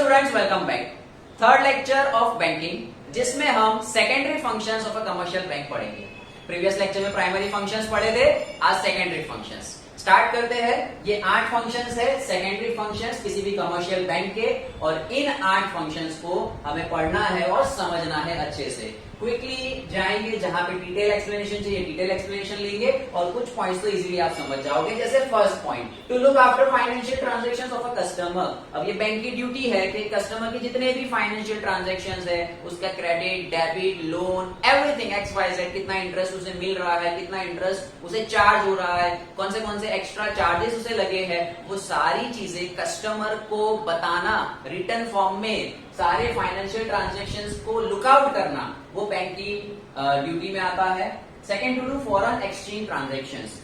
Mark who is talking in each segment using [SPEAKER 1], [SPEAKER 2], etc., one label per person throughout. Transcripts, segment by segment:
[SPEAKER 1] Students, welcome back. Third lecture of banking, जिसमें हम secondary functions of a commercial bank पढ़ेंगे। Previous lecture में primary functions पढ़े थे, आज सेकेंडरी फंक्शंस स्टार्ट करते हैं। ये 8 फंक्शंस है, सेकेंडरी फंक्शंस किसी भी कमर्शियल बैंक के, और इन 8 फंक्शंस को हमें पढ़ना है और समझना है अच्छे से। क्विकली जाएंगे, जहां पे डिटेल एक्सप्लेनेशन चाहिए डिटेल एक्सप्लेनेशन लेंगे, और कुछ पॉइंट्स तो इजीली आप समझ जाओगे। जैसे first point, to look after financial transactions of a customer. अब ये बैंक की ड्यूटी है कि कस्टमर के जितने भी फाइनेंशियल ट्रांजैक्शंस है, उसका credit, debit, loan, everything XYZ, कितना इंटरेस्ट उसे मिल रहा है, कितना इंटरेस्ट उसे चार्ज हो रहा है, कौन से एक्स्ट्रा चार्जेस उसे लगे हैं, वो सारी चीजें कस्टमर को बताना रिटर्न फॉर्म में। सारे फाइनेंशियल ट्रांजैक्शंस को लुकआउट करना, वो बैंक की ड्यूटी में आता है। Second, to do foreign exchange transactions.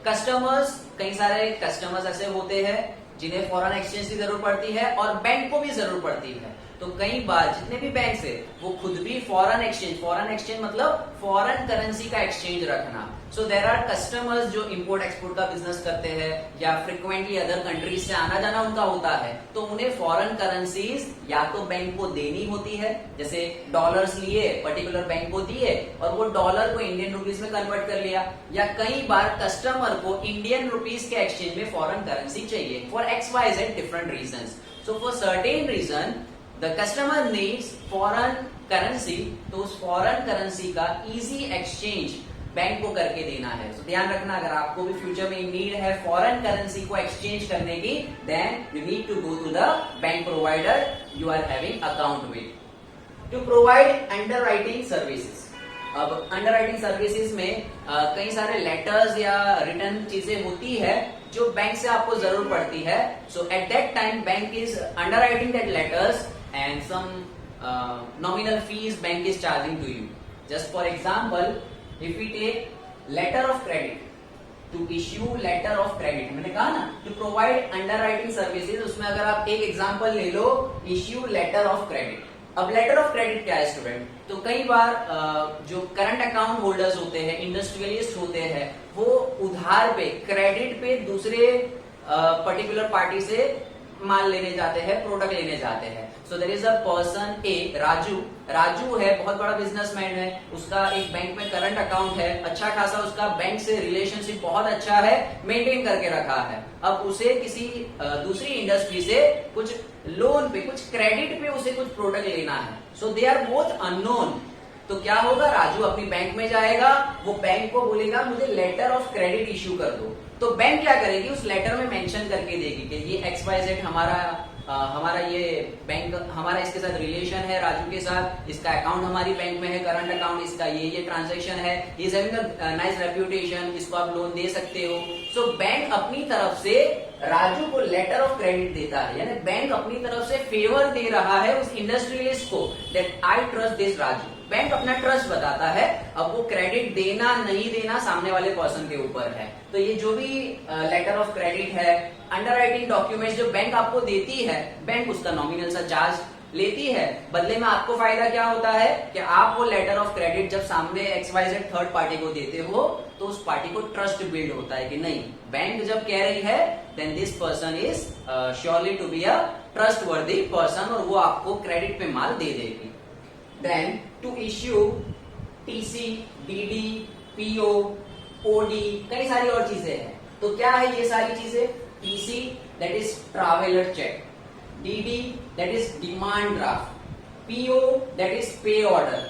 [SPEAKER 1] Customers, कई सारे कस्टमर्स ऐसे होते हैं जिन्हें फॉरेन एक्सचेंज की जरूरत पड़ती है और बैंक को भी जरूरत पड़ती है। तो कई बार जितने भी बैंक है वो खुद भी फॉरेन एक्सचेंज मतलब फॉरेन करेंसी का एक्सचेंज रखना। सो देयर आर कस्टमर्स जो इंपोर्ट एक्सपोर्ट का बिजनेस करते हैं या फ्रिक्वेंटली अदर कंट्रीज से आना जाना उनका होता है, तो उन्हें फॉरेन करेंसीज या तो बैंक को देनी होती है। जैसे डॉलर्स लिए, पर्टिकुलर बैंक को दिए और वो डॉलर को इंडियन रुपीज में कन्वर्ट कर लिया, या कई बार कस्टमर को इंडियन रुपीज के एक्सचेंज में फॉरेन करेंसी चाहिए for XYZ different reason. So for certain reason the customer needs foreign currency, तो उस फॉरेन करेंसी का इजी एक्सचेंज बैंक को करके देना है। तो ध्यान रखना, अगर आपको भी फ्यूचर में नीड है फॉरेन करेंसी को एक्सचेंज करने की, then you need to go to the bank provider you are having account with to provide underwriting services. अब अंडरराइटिंग सर्विसेज में कई सारे लेटर्स या रिटर्न चीजें होती है जो बैंक से आपको जरूर पड़ती है। So at that time bank is underwriting that letters and some nominal fees bank is charging to you. Just for example, if we take letter of credit, to issue letter of credit, मैंने कहा ना to provide underwriting services, उसमें अगर आप एक example ले लो, issue letter of credit। अब letter of credit क्या है स्टूडेंट? तो कई बार जो करंट अकाउंट होल्डर्स होते हैं, इंडस्ट्रियलिस्ट होते हैं, वो उधार पे, क्रेडिट पे दूसरे पर्टिकुलर पार्टी से माल लेने जाते हैं, प्रोडक्ट लेने जाते हैं। So there is a person a, Raju है, बहुत बड़ा बिजनेसमैन है, उसका एक बैंक में करंट अकाउंट है, अच्छा खासा उसका बैंक से रिलेशनशिप बहुत अच्छा है, मेंटेन करके रखा है। अब उसे किसी दूसरी इंडस्ट्री से कुछ लोन पे, कुछ क्रेडिट पे उसे कुछ प्रोडक्ट लेना है। सो दे आर बोथ अननोन। तो क्या होगा, राजू अपनी बैंक में जाएगा, वो बैंक को बोलेगा मुझे लेटर ऑफ क्रेडिट इश्यू कर दो। तो बैंक क्या करेगी, उस लेटर में मेंशन करके देगी कि ये XYZ हमारा ये बैंक, हमारा इसके साथ रिलेशन है, राजू के साथ, इसका अकाउंट हमारी बैंक में है, करंट अकाउंट, इसका ये ट्रांजैक्शन है, is having a nice reputation, इसको आप लोन दे सकते हो। सो बैंक अपनी तरफ से राजू को लेटर ऑफ क्रेडिट देता है, यानी बैंक अपनी तरफ से फेवर दे रहा है उस इंडस्ट्रियलिस्ट को, that I trust this Raju. Bank अपना ट्रस्ट बताता है। अब वो क्रेडिट देना नहीं देना सामने वाले पर्सन के ऊपर है। तो ये जो भी लेटर ऑफ क्रेडिट है, अंडरराइटिंग डॉक्यूमेंट्स जो बैंक आपको देती है, बैंक उसका नॉमिनल सा चार्ज लेती है। बदले में आपको फायदा क्या होता है कि आप वो लेटर ऑफ क्रेडिट जब सामने XYZ थर्ड पार्टी को देते हो, तो उस पार्टी को ट्रस्ट बिल्ड होता है कि नहीं, बैंक जब कह रही है then this person is surely to be a trustworthy person, और वो आपको क्रेडिट पे माल दे देगी। Then to issue TC, DD, PO, OD, कई सारी और चीजें हैं। तो क्या है ये सारी चीजें? TC that is traveler check, DD that is demand draft, PO that is pay order,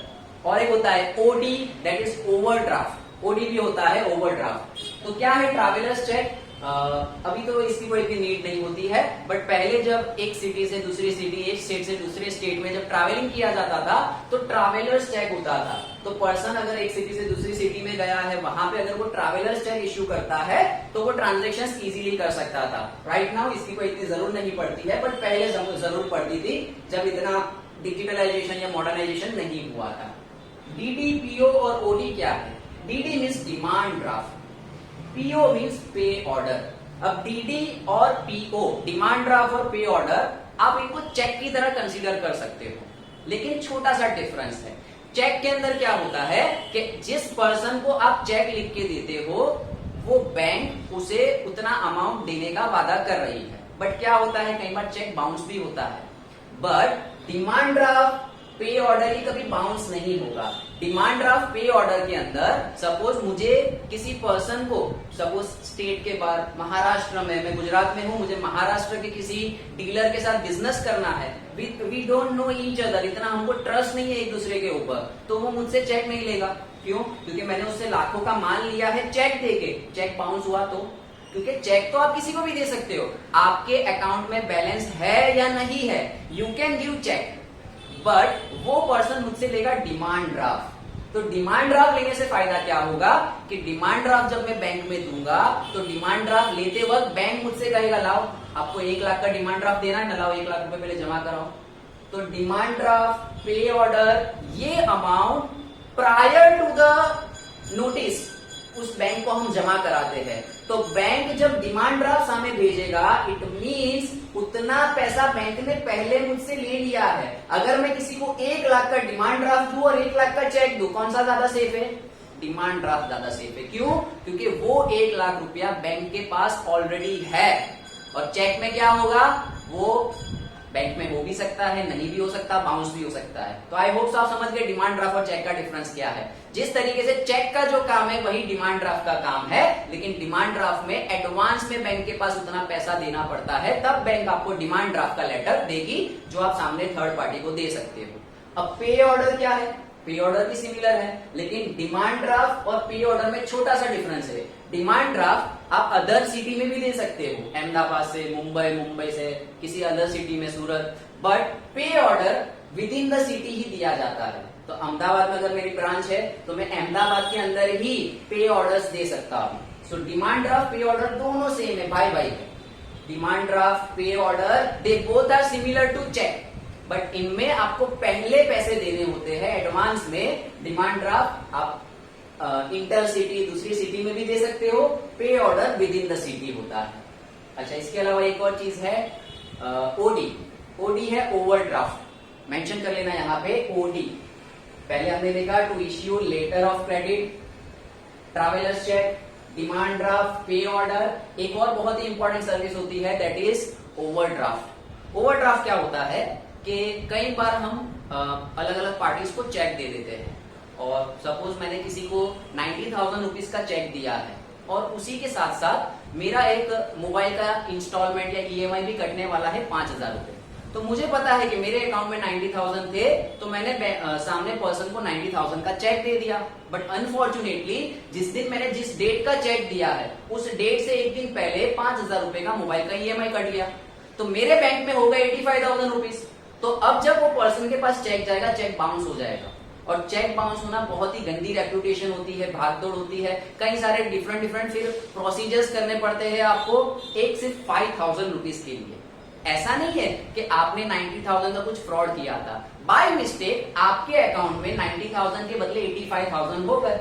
[SPEAKER 1] और एक होता है OD that is overdraft, OD भी होता है ओवरड्राफ्ट। तो क्या है ट्रैवलर्स चेक? अभी तो इसकी कोई इतनी नीड नहीं होती है, बट पहले जब एक सिटी से दूसरी सिटी, एक स्टेट से दूसरे स्टेट में जब ट्रैवलिंग किया जाता था, तो ट्रैवलर्स चेक होता था। तो पर्सन अगर एक सिटी से दूसरी सिटी में गया है, वहां पे अगर वो ट्रैवलर्स चेक इश्यू करता है, तो वो ट्रांजेक्शन इजीली कर सकता था। राइट नाउ इसकी कोई इतनी जरूरत नहीं पड़ती है, बट पहले जरूर पड़ती थी जब इतना डिजिटलाइजेशन या मॉडर्नाइजेशन नहीं हुआ था। DD, PO और OD क्या है? DD means demand draft, PO means पे ऑर्डर। अब DD और PO, डिमांड ड्राफ्ट और पे ऑर्डर, आप इनको चेक की तरह कंसीडर कर सकते हो, लेकिन छोटा सा डिफरेंस है। चेक के अंदर क्या होता है कि जिस पर्सन को आप चेक लिख के देते हो, वो बैंक उसे उतना अमाउंट देने का वादा कर रही है, बट क्या होता है कई बार चेक बाउंस भी होता है। But demand draft pay order ही कभी बाउंस नहीं होगा। डिमांड ड्राफ्ट पे ऑर्डर के अंदर सपोज मुझे किसी पर्सन को, सपोज स्टेट के बाहर महाराष्ट्र में, मैं गुजरात में हूं, मुझे महाराष्ट्र के किसी डीलर के साथ बिजनेस करना है, we don't know each other, इतना हमको ट्रस्ट नहीं है एक दूसरे के ऊपर, तो वो मुझसे चेक नहीं लेगा। क्यों? क्योंकि मैंने उससे लाखों का माल लिया है चेक देके, चेक बाउंस हुआ तो, क्योंकि चेक तो आप किसी को भी दे सकते हो, आपके अकाउंट में बैलेंस है या नहीं है, you can give cheque, but वो पर्सन मुझसे लेगा डिमांड ड्राफ्ट। तो डिमांड ड्राफ्ट लेने से फायदा क्या होगा कि डिमांड ड्राफ्ट जब मैं बैंक में दूंगा तो डिमांड ड्राफ्ट लेते वक्त बैंक मुझसे कहेगा लाओ आपको 1 लाख का डिमांड ड्राफ्ट देना है ना, लाओ 1 लाख रुपए पहले जमा कराओ। तो डिमांड ड्राफ्ट, पे ऑर्डर, ये amount prior to the notice उस बैंक को हम जमा कराते हैं। तो बैंक जब डिमांड ड्राफ्ट हमें भेजेगा, इट मींस उतना पैसा बैंक ने पहले मुझसे ले लिया है। अगर मैं किसी को 1 लाख का डिमांड ड्राफ्ट दूं और 1 लाख का चेक दूं, कौन सा ज्यादा सेफ है? डिमांड ड्राफ्ट ज्यादा सेफ है। क्यों? क्योंकि वो 1 लाख रुपया बैंक के पास ऑलरेडी है, और चेक में क्या होगा, वो बैंक में हो भी सकता है, नहीं भी हो सकता, बाउंस भी हो सकता है। तो आई होप आप समझ गए डिमांड ड्राफ्ट और चेक का डिफरेंस क्या है। जिस तरीके से चेक का जो काम है वही डिमांड ड्राफ्ट का काम है, लेकिन डिमांड ड्राफ्ट में एडवांस में बैंक के पास उतना पैसा देना पड़ता है, तब बैंक आपको डिमांड ड्राफ्ट का लेटर देगी जो आप सामने थर्ड पार्टी को दे सकते हो। अब पे ऑर्डर क्या है? पे ऑर्डर भी सिमिलर है, लेकिन डिमांड ड्राफ्ट और पे ऑर्डर में छोटा सा डिफरेंस है। डिमांड ड्राफ्ट आप अदर सिटी में भी दे सकते हो, अहमदाबाद से, मुंबई, मुंबई से किसी अदर सिटी में, Surat, but pay order within the city ही दिया जाता है। तो अहमदाबाद में अगर मेरी ब्रांच है तो मैं अहमदाबाद के अंदर ही पे ऑर्डर्स दे सकता हूं। So demand draft, pay order दोनों सेम है, भाई भाई है। Demand draft, pay order, they both are similar to cheque, but इनमें आपको पहले पैसे देने होते हैं एडवांस में। डिमांड ड्राफ्ट आप इंटर सिटी, दूसरी सिटी में भी दे सकते हो, pay order within the city होता है। अच्छा, इसके अलावा एक और चीज है ओडी। ओडी है ओवरड्राफ्ट, मेंशन कर लेना यहाँ पे ओडी। पहले हमने देखा to issue letter of credit, travellers cheque, demand draft, pay order. एक और बहुत ही इंपॉर्टेंट सर्विस होती है, दैट इज ओवरड्राफ्ट। ओवरड्राफ्ट क्या होता है कि कई बार हम अलग अलग पार्टीज को चेक दे देते हैं, और सपोज मैंने किसी को 90,000 रुपीज का चेक दिया है, और उसी के साथ साथ मेरा एक मोबाइल का इंस्टॉलमेंट या ईएमआई भी कटने वाला है 5,000 रुपए। तो मुझे पता है कि मेरे अकाउंट में 90,000 थे, तो मैंने सामने पर्सन को 90,000 का चेक दे दिया। बट अनफॉर्चुनेटली जिस दिन मैंने जिस डेट का चेक दिया है, उस डेट से एक दिन पहले 5,000 रुपए का मोबाइल का ईएमआई कट गया, तो मेरे बैंक में होगा 85,000 रुपीज। तो अब जब वो पर्सन के पास चेक जाएगा, चेक बाउंस हो जाएगा, और चेक बाउंस होना बहुत ही गंदी रेपुटेशन होती है, भागदौड़ होती है, कई सारे डिफरेंट फिर प्रोसीजर्स करने पड़ते हैं आपको, एक सिर्फ 5,000 रुपीज के लिए। ऐसा नहीं है कि आपने 90,000 का कुछ फ्रॉड किया था, बाय मिस्टेक आपके अकाउंट में 90,000 के बदले 85,000 हो गए।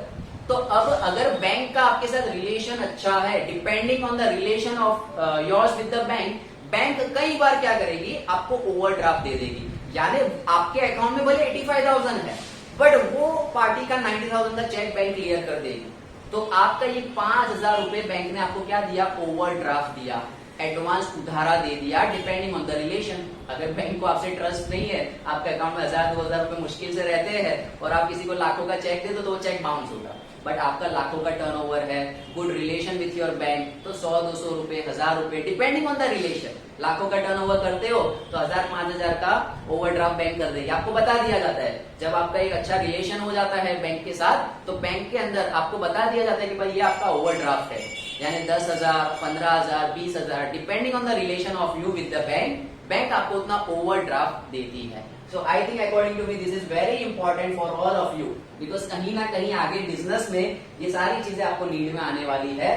[SPEAKER 1] तो अब अगर बैंक का आपके साथ रिलेशन अच्छा है, depending on the relation of yours with the bank, bank कई बार क्या करेगी, आपको ओवरड्राफ्ट दे देगी। यानी आपके अकाउंट में भले 85,000 है, बट वो पार्टी का 90,000 का चेक बैंक क्लियर कर देगी। तो आपका ये 5,000 रुपए बैंक ने आपको क्या दिया, ओवरड्राफ्ट दिया, एडवांस उधारा दे दिया, डिपेंडिंग ऑन द रिलेशन। अगर बैंक को आपसे ट्रस्ट नहीं है, आपके अकाउंट में 1,000-2,000 रुपए मुश्किल से रहते हैं, और आप किसी को लाखों का चेक दे दो तो वो चेक बाउंस होगा। बट आपका लाखों का टर्नओवर है, good relation with your bank, तो 100-200 रुपए, 1,000 रुपए, डिपेंडिंग ऑन द रिलेशन। लाखों का टर्नओवर करते हो तो 1,000-5,000 का ओवरड्राफ्ट बैंक कर देगी। आपको बता दिया जाता है, जब आपका एक अच्छा रिलेशन हो जाता है बैंक के साथ, तो बैंक के अंदर आपको बता दिया जाता है कि भाई ये आपका ओवरड्राफ्ट है, यानी 10,000, 15,000, 20,000, depending on the relation of you with the bank, bank आपको उतना ओवरड्राफ्ट देती है। So I think according to me this is very important for all of you, because कहीं ना कहीं आगे बिजनेस में ये सारी चीजें आपको नीड में आने वाली है।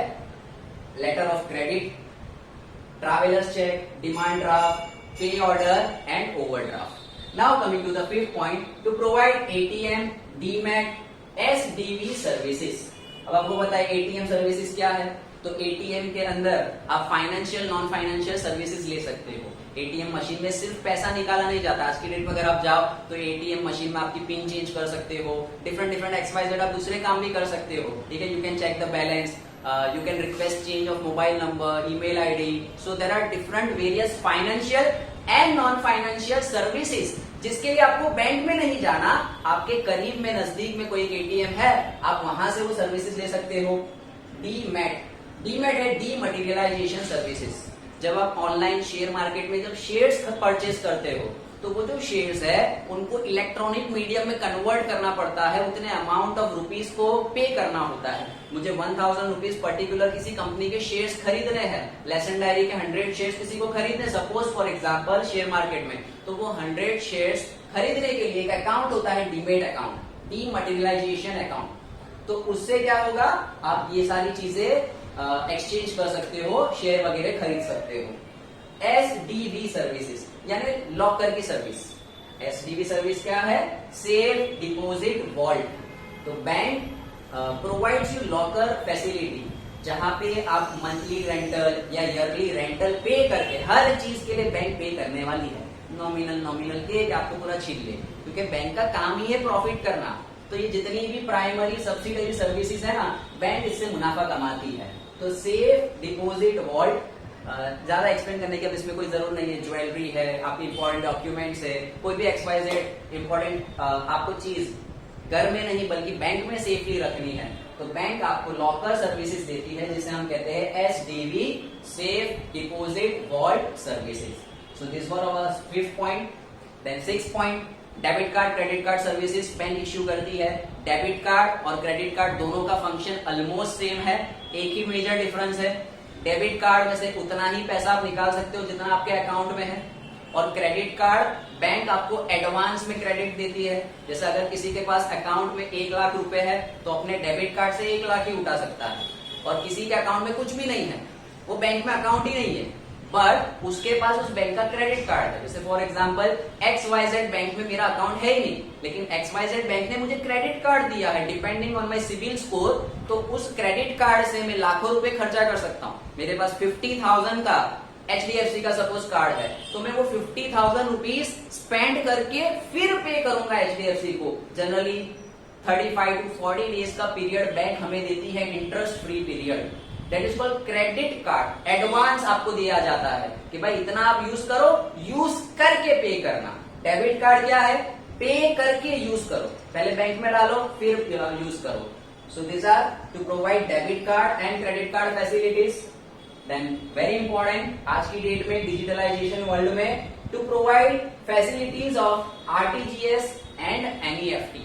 [SPEAKER 1] Letter of credit, travellers cheque, demand draft, pay order and overdraft. Now coming to the fifth point, to provide ATM, demat, SDV services. अब आपको पता है एटीएम सर्विसेज क्या है, तो एटीएम के अंदर आप फाइनेंशियल, नॉन फाइनेंशियल सर्विसेज ले सकते हो। एटीएम मशीन में सिर्फ पैसा निकाला नहीं जाता, आज की डेट में अगर आप जाओ तो एटीएम मशीन में आपकी पिन चेंज कर सकते हो, डिफरेंट XYZ आप दूसरे काम भी कर सकते हो, ठीक है। You can check the balance, you can request change of mobile number, email ID. So there are different various financial and non financial services, जिसके लिए आपको बैंक में नहीं जाना, आपके करीब में नजदीक में कोई एटीएम है, आप वहां से वो सर्विसेज ले सकते हो। डीमैट, डीमैट है डीमटेरियलाइजेशन सर्विसेज। जब आप ऑनलाइन शेयर मार्केट में जब शेयर्स परचेज करते हो तो वो जो शेयर्स है उनको इलेक्ट्रॉनिक मीडियम में कन्वर्ट करना पड़ता है, उतने अमाउंट ऑफ रुपीज को पे करना होता है। मुझे 1000 रुपीज पर्टिकुलर किसी कंपनी के शेयर्स खरीदने हैं, लेसन डायरी के 100 शेयर्स किसी को खरीदने, suppose for example share market में, तो वो 100 शेयर्स खरीदने के लिए एक अकाउंट होता है डीमेट अकाउंट, डीमटेरियलाइजेशन अकाउंट। तो उससे क्या होगा, आप ये सारी चीजें एक्सचेंज कर सकते हो, शेयर वगैरह खरीद सकते हो। एसडीवी सर्विसेज यानी लॉकर की सर्विस। एसडीवी सर्विस क्या है? Safe deposit vault. तो bank provides you locker facility, जहां पे आप मंथली रेंटल या ईयरली रेंटल पे करके, हर चीज के लिए बैंक पे करने वाली है। नॉमिनल के आपको पूरा छीन ले, क्योंकि बैंक का काम ही है प्रॉफिट करना। तो ये जितनी भी प्राइमरी सब्सिडरी सर्विसेज है ना, बैंक इससे मुनाफा कमाती है। तो सेफ डिपॉजिट वॉल्ट, ज्यादा एक्सप्लेन करने की अब इसमें कोई जरूरत नहीं है। ज्वेलरी है, आपकी इंपॉर्टेंट डॉक्यूमेंट्स है, कोई भी XYZ इंपॉर्टेंट आपको चीज घर में नहीं बल्कि बैंक में सेफली रखनी है, तो बैंक आपको लॉकर सर्विसेज देती है, जिसे हम कहते हैं SDV, safe deposit vault services. So this was our 5th point. Then 6th point, debit card credit card services bank issue करती है। डेबिट कार्ड और क्रेडिट कार्ड दोनों का फंक्शन ऑलमोस्ट सेम है, एक ही मेजर डिफरेंस है। डेबिट कार्ड में से उतना ही पैसा आप निकाल सकते हो जितना आपके अकाउंट में है, और क्रेडिट कार्ड बैंक आपको एडवांस में क्रेडिट देती है। जैसे अगर किसी के पास अकाउंट में 1 लाख रुपए है तो अपने डेबिट कार्ड से 1 लाख ही उठा सकता है, और किसी के अकाउंट में कुछ भी नहीं है, वो बैंक में अकाउंट ही नहीं है, बट उसके पास उस बैंक का क्रेडिट कार्ड है। जैसे फॉर एग्जांपल XYZ बैंक में मेरा अकाउंट है ही नहीं, लेकिन XYZ बैंक ने मुझे क्रेडिट कार्ड दिया है depending on my CIBIL score, तो उस क्रेडिट कार्ड से मैं लाखों रुपए खर्चा कर सकता हूँ। मेरे पास 50,000 का HDFC का सपोज कार्ड है, तो मैं वो 50,000 रुपीज स्पेंड करके फिर पे करूंगा HDFC को। जनरली 35 to 40 डेज का पीरियड बैंक हमें देती है interest free period, that is called credit card. Advance आपको दिया जाता है कि भाई इतना आप यूज करो, यूज करके पे करना। डेबिट कार्ड क्या है? पे करके यूज करो, पहले बैंक में डालो फिर यूज करो। So this are to provide debit card and credit card facilities. Then very important, आज की डेट में डिजिटलाइजेशन वर्ल्ड में, to provide facilities of RTGS and NEFT।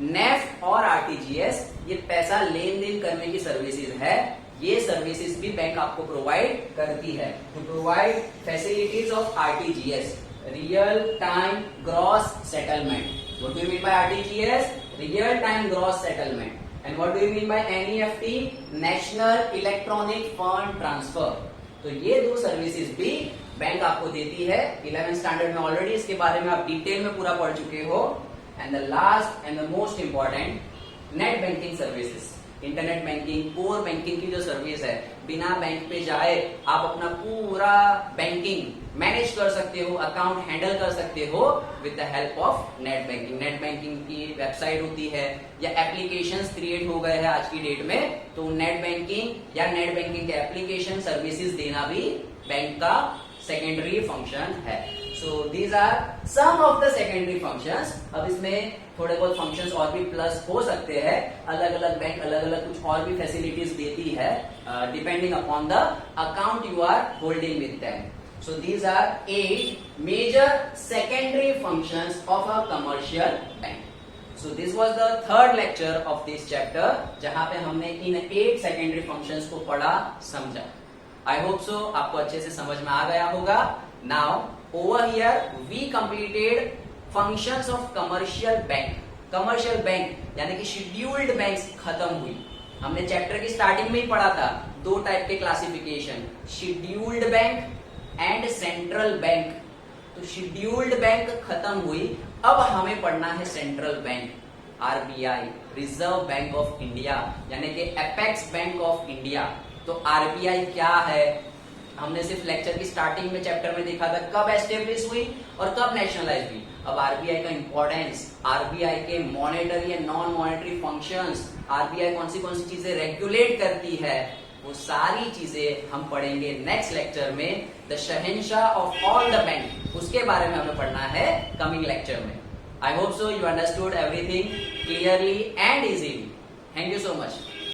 [SPEAKER 1] NEFT और RTGS ये पैसा लेन देन करने की सर्विसेज है, ये सर्विसेज भी बैंक आपको प्रोवाइड करती है। To provide facilities of RTGS, real time gross settlement. What do you mean by RTGS? Real time gross settlement. And what do you mean by NEFT? National electronic fund transfer. तो ये दो services भी bank आपको देती है। 11th standard में already इसके बारे में आप डिटेल में पूरा पढ़ चुके हो। And the last and the most important, net banking services. Internet banking, core banking की जो सर्विस है, बिना बैंक पे जाए आप अपना पूरा बैंकिंग मैनेज कर सकते हो, अकाउंट हैंडल कर सकते हो with the help of net banking. Net banking की वेबसाइट होती है या एप्लीकेशंस क्रिएट हो गए हैं आज की डेट में, तो नेट बैंकिंग या नेट बैंकिंग के एप्लीकेशन सर्विसेज देना भी बैंक का सेकेंडरी फंक्शन है। So these are some of the secondary functions. अब इसमें थोड़े बहुत फंक्शंस और भी प्लस हो सकते हैं, अलग अलग बैंक अलग अलग कुछ और भी फैसिलिटीज देती है depending upon the account you are holding with them. So these are 8 major secondary functions of a commercial bank. So this was the third lecture of this chapter, जहां पे हमने इन 8 सेकेंडरी फंक्शंस को पढ़ा, समझा। I hope so आपको अच्छे से समझ में आ गया होगा। Now over here we completed functions of commercial bank. Commercial bank यानी कि शेड्यूल्ड बैंक्स खत्म हुई। हमने चैप्टर की स्टार्टिंग में ही पढ़ा था, 2 टाइप के classification, scheduled bank and central bank. तो शेड्यूल्ड बैंक खत्म हुई, अब हमें पढ़ना है central bank, RBI, reserve bank of India, यानी कि एपेक्स बैंक ऑफ इंडिया। तो RBI क्या है? हमने सिर्फ लेक्चर की स्टार्टिंग में चैप्टर में देखा था कब एस्टेब्लिश हुई और कब नेशनलाइज हुई। अब RBI का इंपॉर्टेंस, RBI के monetary and non monetary functions, RBI कौन सी चीजें रेगुलेट करती है, वो सारी चीजें हम पढ़ेंगे नेक्स्ट लेक्चर में। The Shahenshah of all the bank, उसके बारे में हमें पढ़ना है कमिंग लेक्चर में। I hope so you understood everything clearly and easily. Thank you so much.